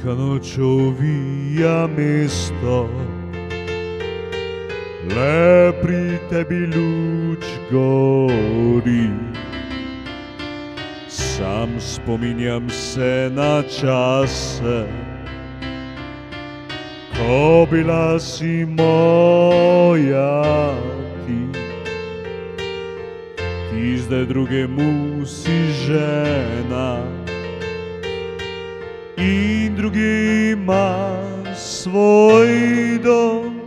Neka noć ovija mesto, le pri tebi luč gori. Sam spominjam se na čase, ko bila si moja ti. Ti zdaj drugemu si žena in drugi ima svoj dom.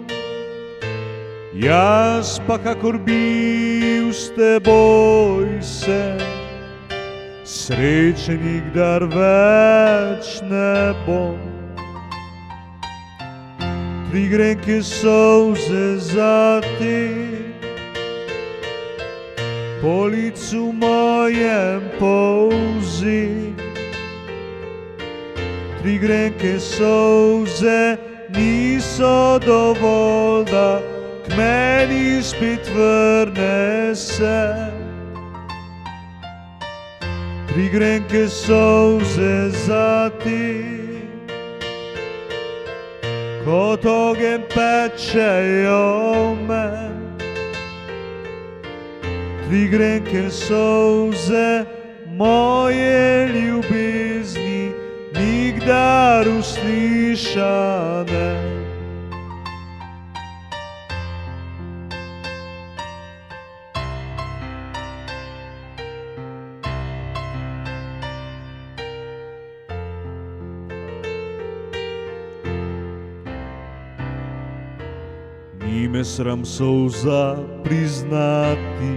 Jaz pa kakor bil s teboj se, sreče nikdar več ne bom. Tri grenke solze za te, po licu mojem polzi. Tri grenke solze niso dovolj, da k meni spet vrne se. Tri grenke solze za ti, kot ogenj pečejo me. Tri grenke solze moje ljubezni, nikdar uslišane. Ni me sram solza priznati,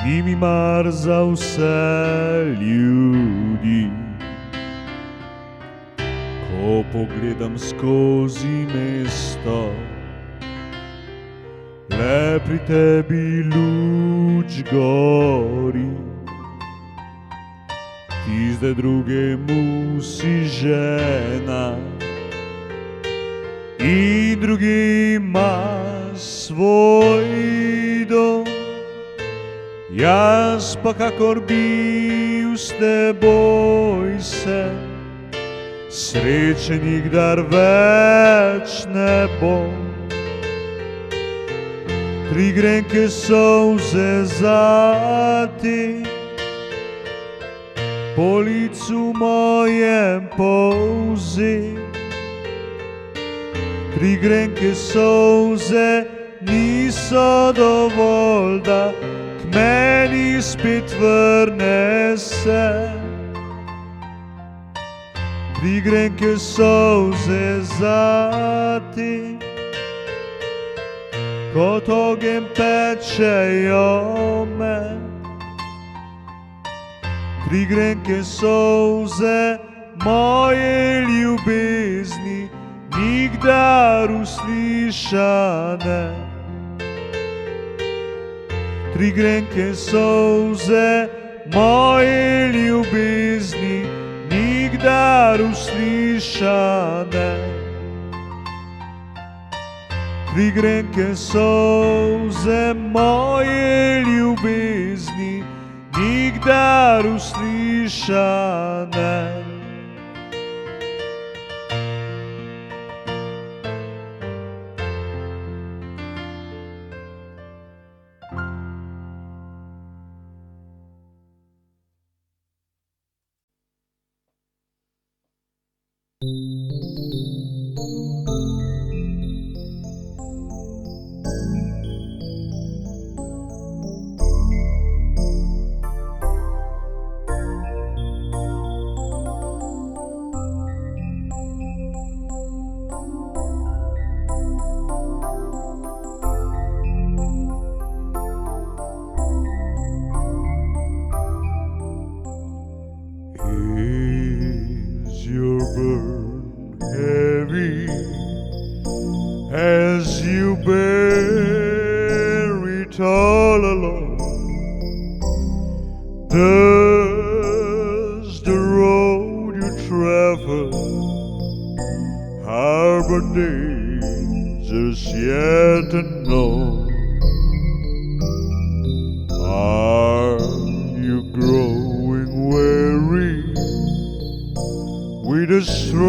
ni mi mar za vse ljudi. Ko pogledam skozi mesto, le pri tebi luč gori. Ti zdaj drugemu si žena in drugi ima svoj dom. Jaz pa kakor bil s teboj se, sreče nikdar več ne bom. Tri grenke solze za te, po licu mojem polzi. Tri grenke solze niso dovolj, da k meni spet vrne se. Tri grenke solze za ti, kot ogenj pečejo me. Tri grenke solze moje ljubezni, nikdar uslišane. Tri grenke solze moje ljubezni, nikdar uslišane. Tri grenke solze moje ljubezni, nikdar uslišane. Is your burden heavy as you bear it all alone? Does the road you travel harbor dangers yet unknown? Are you growing weary struggle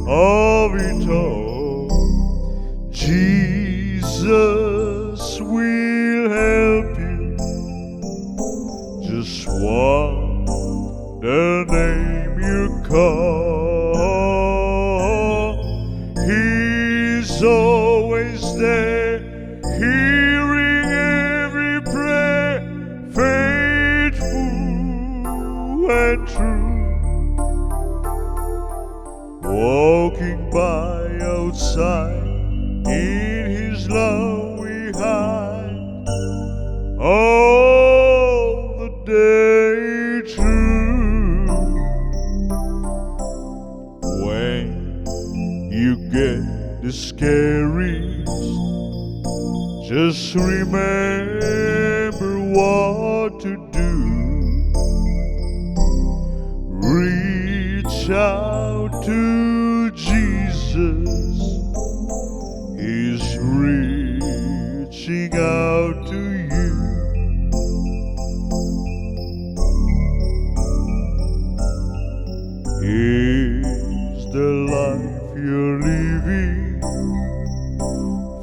of it all, Jesus will help you. Just the name you call. He's always there, hearing every prayer, faithful and true. Walking by outside, in His love we hide all the day through. When you get discouraged, just remember what to do. Reach out to Jesus, He's reaching out to you. Is the life you're living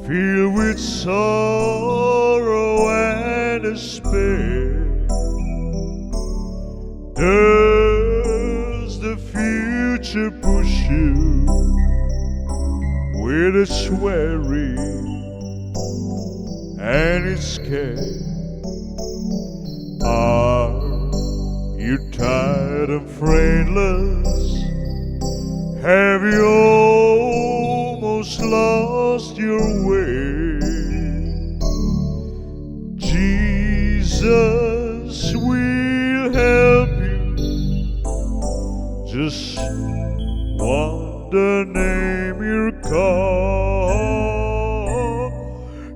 filled with sorrow and despair? Does the future push you with its worry and its care? Are you tired and friendless? Have you almost lost your way? Jesus will help you. Just the name you call.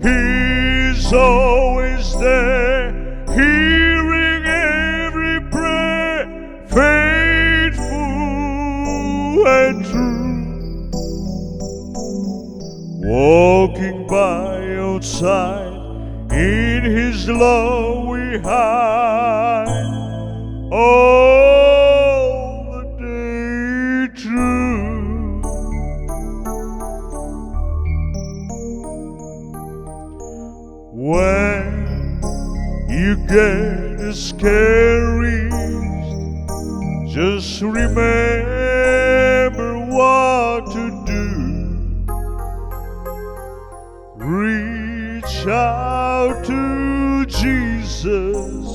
He's always there, hearing every prayer, faithful and true. Walking by outside, in His love we hide all the day through. When you get discouraged, just remember what to do. Reach out to Jesus.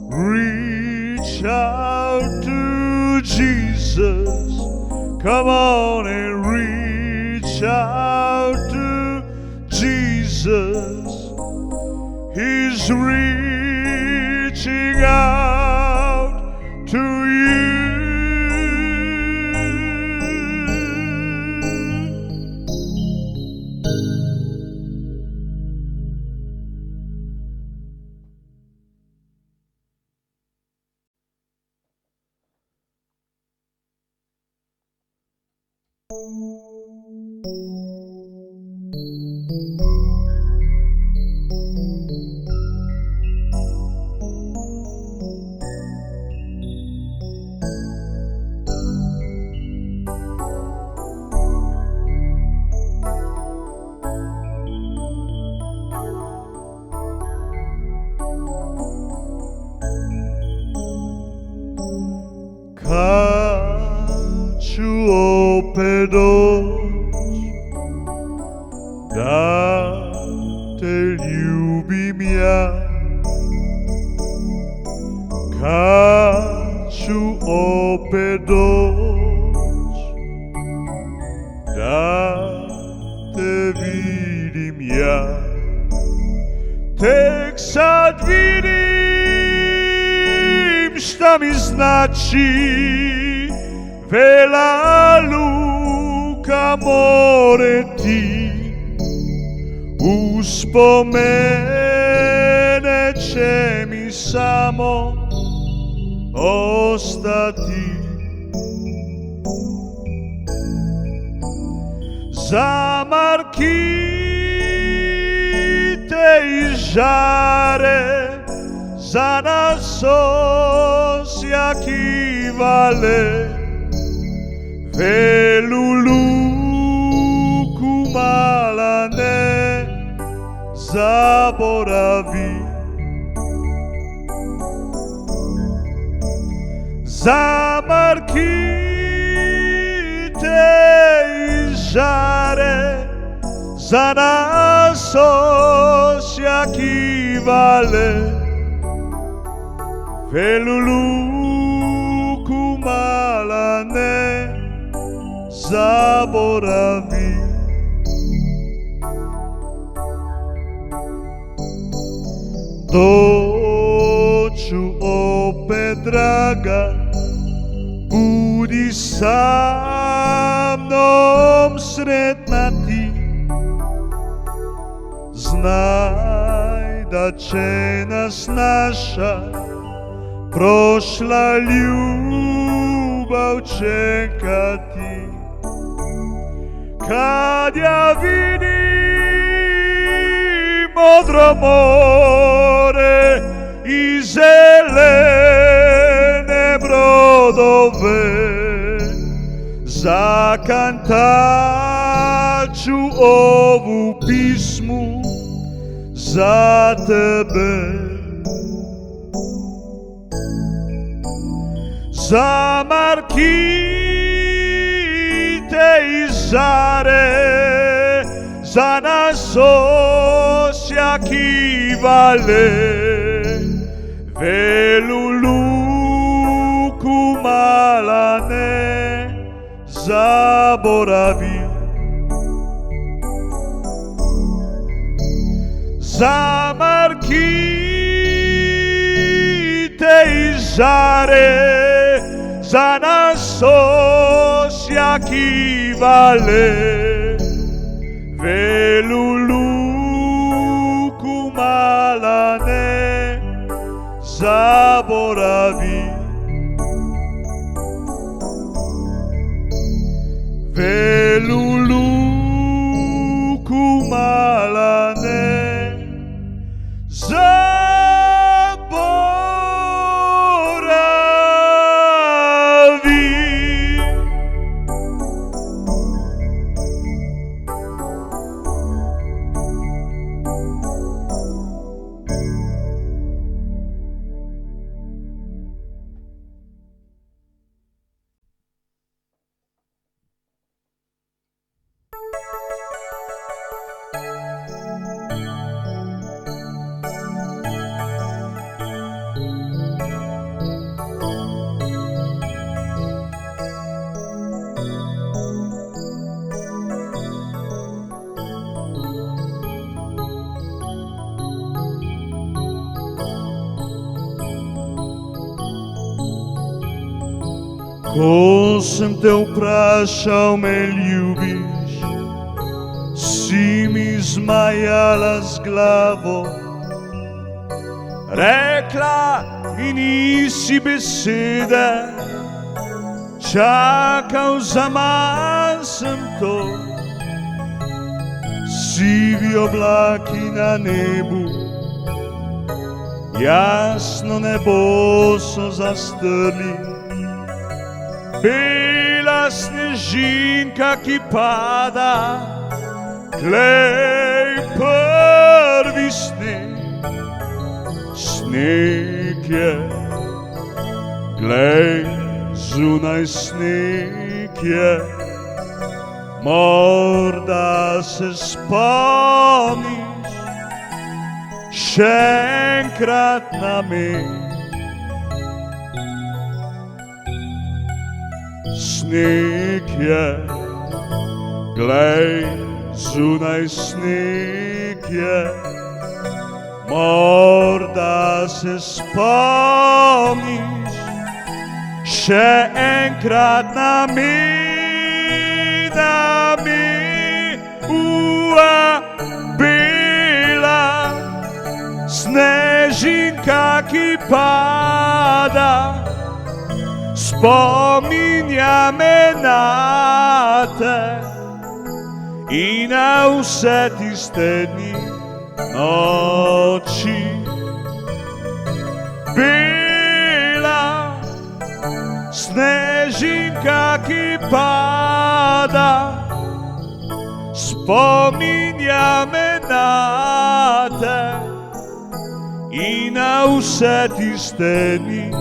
Reach out to Jesus. Come on and reach out to Jesus. He's reaching out to you. Open doors 다들 유비미야 가주 open doors 다들 위림이야 Teksat vidim šta mi znači Vela luka more ti Uspomene će mi samo ostati Za markite i žare Za nas osja osjakiwale Veluluku malane zaborawi Zamarki tej żare za nas osjakiwale Veluluku malane zaborawi Doću opet draga Budi sa mnom sretna ti Znaj da će nas naša prošla ljubav čekati Kad ja vidim modro more i zelene brodove Zakantaću ovu pismu za tebe Zamarkite i žare za nas osjakiwale Veluluku malane zaborawi Zamarkite i żare za nas osjakiwale Veluluku malane zaborawi Veluluku malane zaborawi Ko sem te vprašal, me ljubiš, si mi zmajala z glavo. Rekla mi nisi besede, čakal zaman sem to. Sivi oblaki na nebu, jasno nebo so zastrli. Bela snežinka, ki pada, glej prvi sneg. Sneg je, glej zunaj sneg je. Morda se spomniš še enkrat na me. Sneg je, glej, zunaj sneg je. Morda se spomniš še enkrat na mi, bela snežinka, ki pada. Spominja me na te i na vse tiste dni, noči. Bela Snežinka ki pada, spominja me na te i na vse tiste dni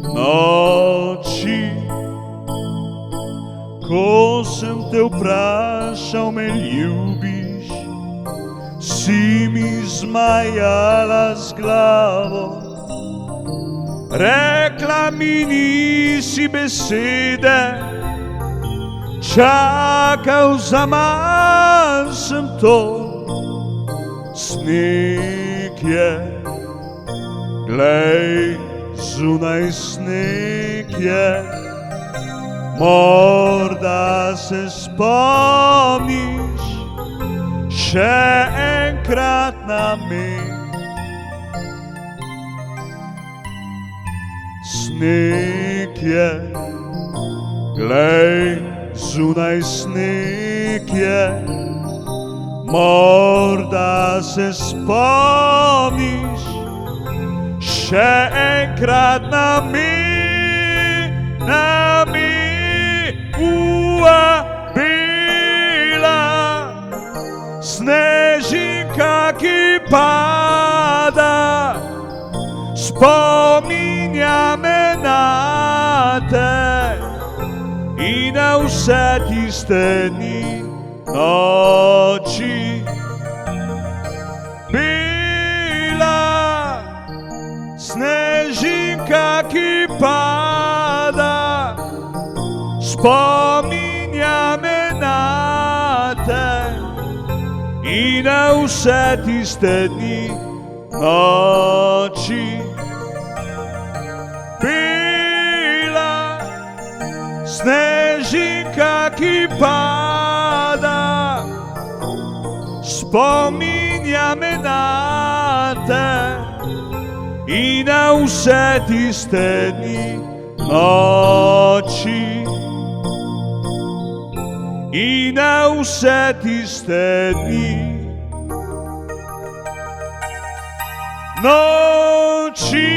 noči. Ko sem te vprašal, me ljubiš, si mi zmajala z glavo. Rekla mi nisi besede, čakal zaman sem to. Sneg je, glej, zunaj sneg je, morda se spomniš še enkrat na me. Sneg je, glej, zunaj sneg je, morda se spomniš še enkrat na me, na me. Bila snežinka ki pada, spominja me na te i na vse tiste dni noči. Bila snežinka ki pada, spominja me na te i na vse tiste dni noči. Bila snežinka ki pada, spominja me na te i na vse tiste dni noči. I na vse tiste dni noči.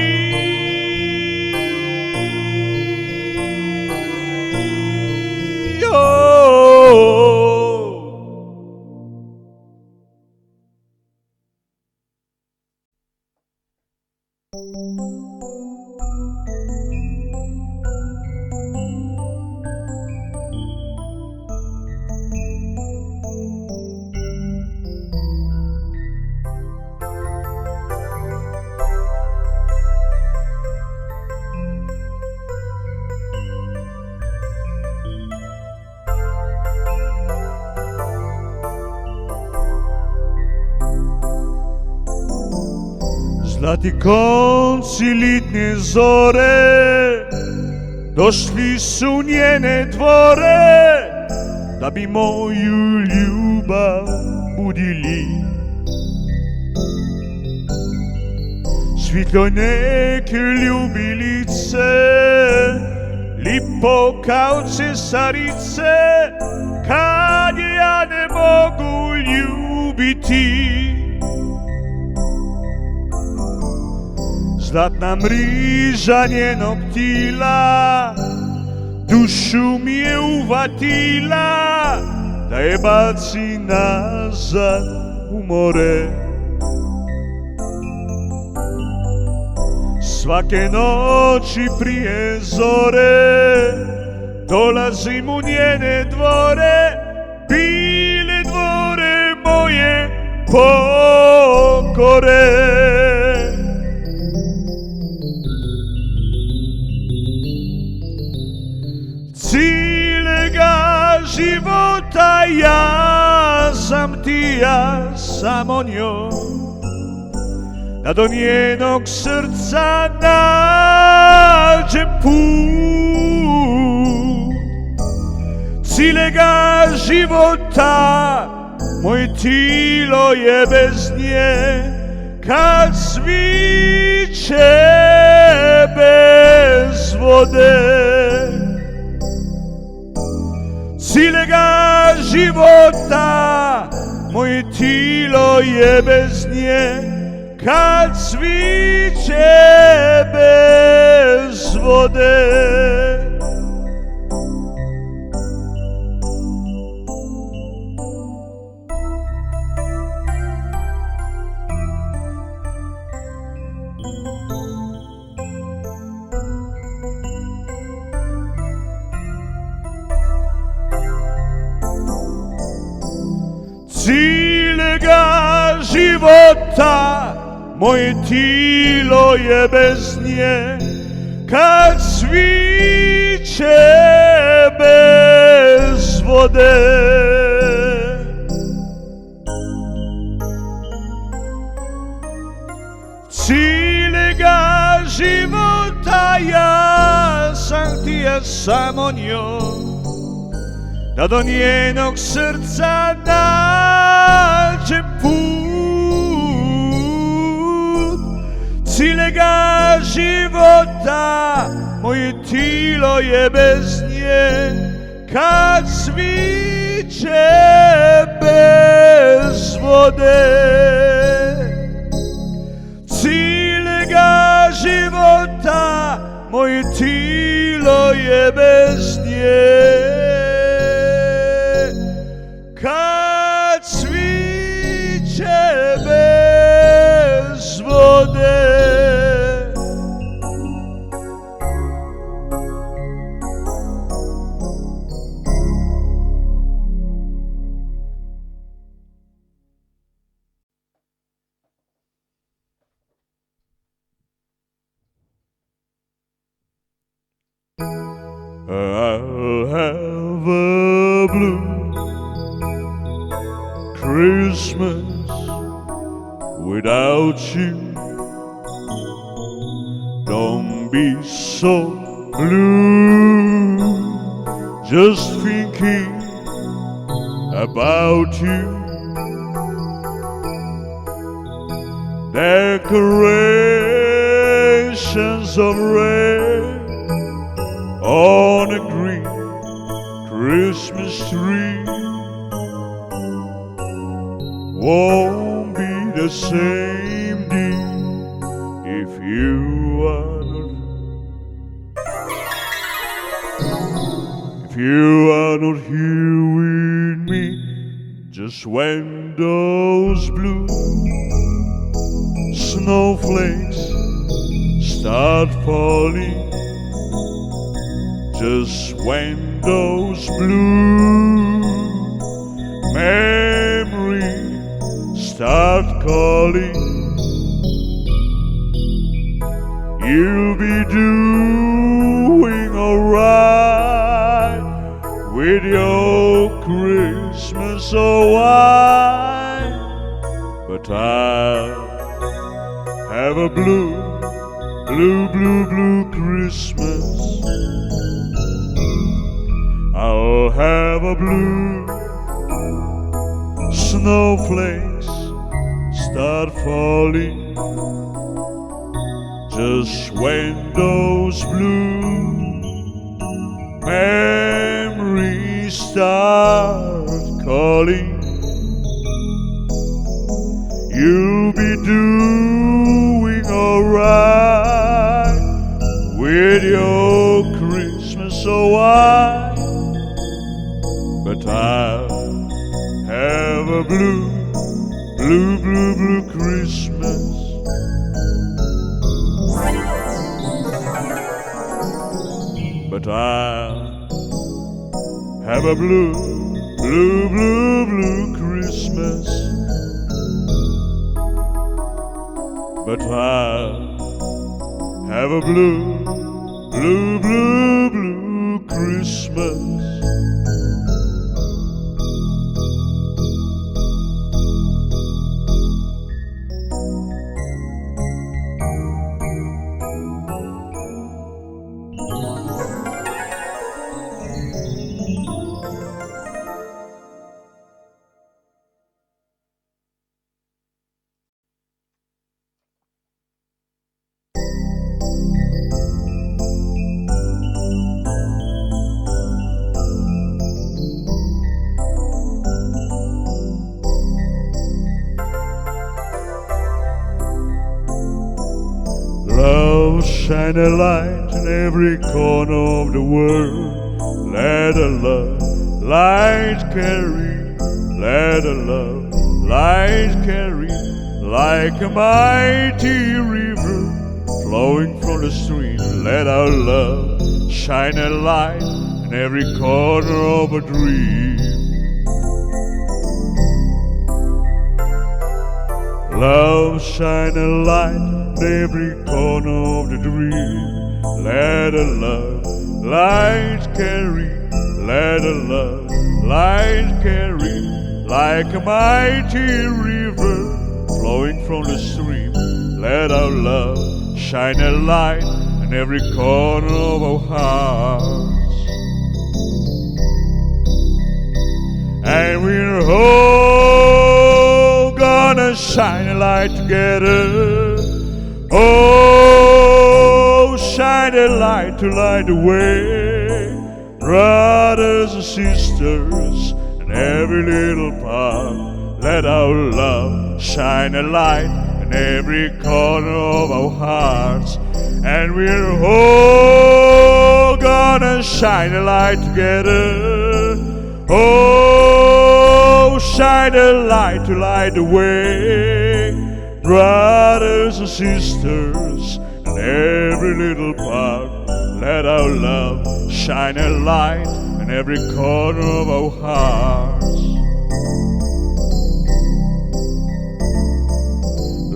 Zlati konci litne zore, došli su u njene dvore, da bi moju ljubav budili. Svitlo neke ljubilice, lipo kao cesarice, kad je ja ne mogu ljubiti. Zlatna mriža njenog tila dušu mi je uvatila, da je baci nazad u more. Svake noći prije zore dolazim u njene dvore, bile dvore moje pokore. Cijelega života ja sam ti, ja samo njoj, da do njenog srca nađem put. Cijelega života moje tilo je bez nje, kad sviće bez vode. Cijelega života moje tilo je bez nje, kad cviće bez vode. Cilega života, moje tilo je bez nje, kad sviće bez vode. Cilega života, ja sam htio samo njoj, da do njenog srca nađem put. Cilega života, moje tilo je bez nje, kad sviće bez vode. Cilega života, moje tilo je bez nje, kad sviće bez vode. I'll have a blue Christmas without you. Don't be so blue, just thinking about you. Decorations of red on a green Christmas tree won't be the same day if you are not here with me. Just when those blue snowflakes start falling, just when those blue memories start calling, you'll be doing alright with your Christmas so white. But I'll have a blue Christmas. I'll have a blue snowflakes start falling, just when those blue memories start calling, you'll be doing alright with your Christmas so white. But I'll have a blue Christmas. But I'll have a blue Christmas. But I'll have a blue Christmas. Love shine a light in every corner of the world. Let a love light carry, let a love light carry, like a mighty river flowing from the stream. Let our love shine a light in every corner of a dream. Love shine a light in every corner of the dream. Let a love light carry, let a love light carry, like a mighty river flowing from the stream. Let our love shine a light in every corner of our hearts. And we're all gonna shine a light together. Oh, shine a light to light the way. Brothers and sisters in every little part, let our love shine a light in every corner of our hearts. And we're all gonna shine a light together. Oh, shine a light to light the way. Brothers and sisters in every little part, let our love shine a light in every corner of our hearts.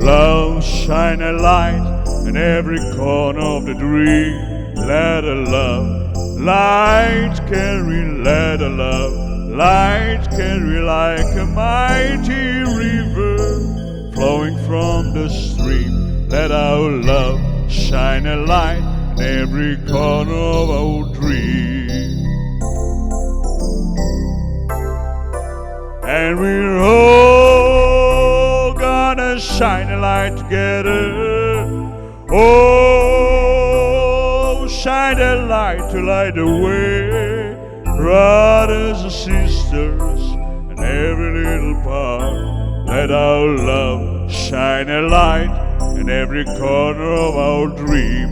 Love shine a light in every corner of the dream. Let a love light carry, let a love light carry, like a mighty river flowing from the stream. Let our love shine a light in every corner of our dream. And we're all gonna shine a light together. Oh, shine a light to light the way. Brothers and sisters in every little part, let our love shine a light in every corner of our dream.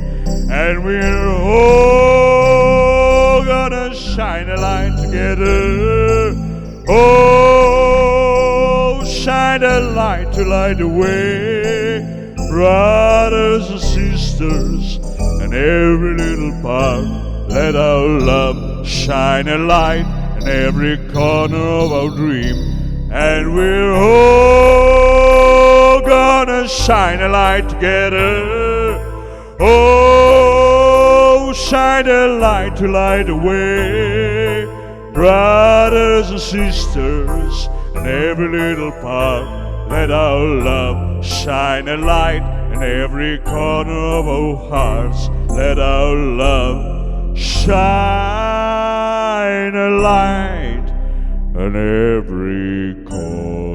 And we're all gonna shine a light together. Oh, shine a light to light the way. Brothers and sisters in every little part, let our love shine a light in every corner of our dream. And we're all gonna shine a light together. Oh, shine a light to light the way. Brothers and sisters in every little part, let our love shine a light in every corner of our hearts. Let our love shine a light in every corner.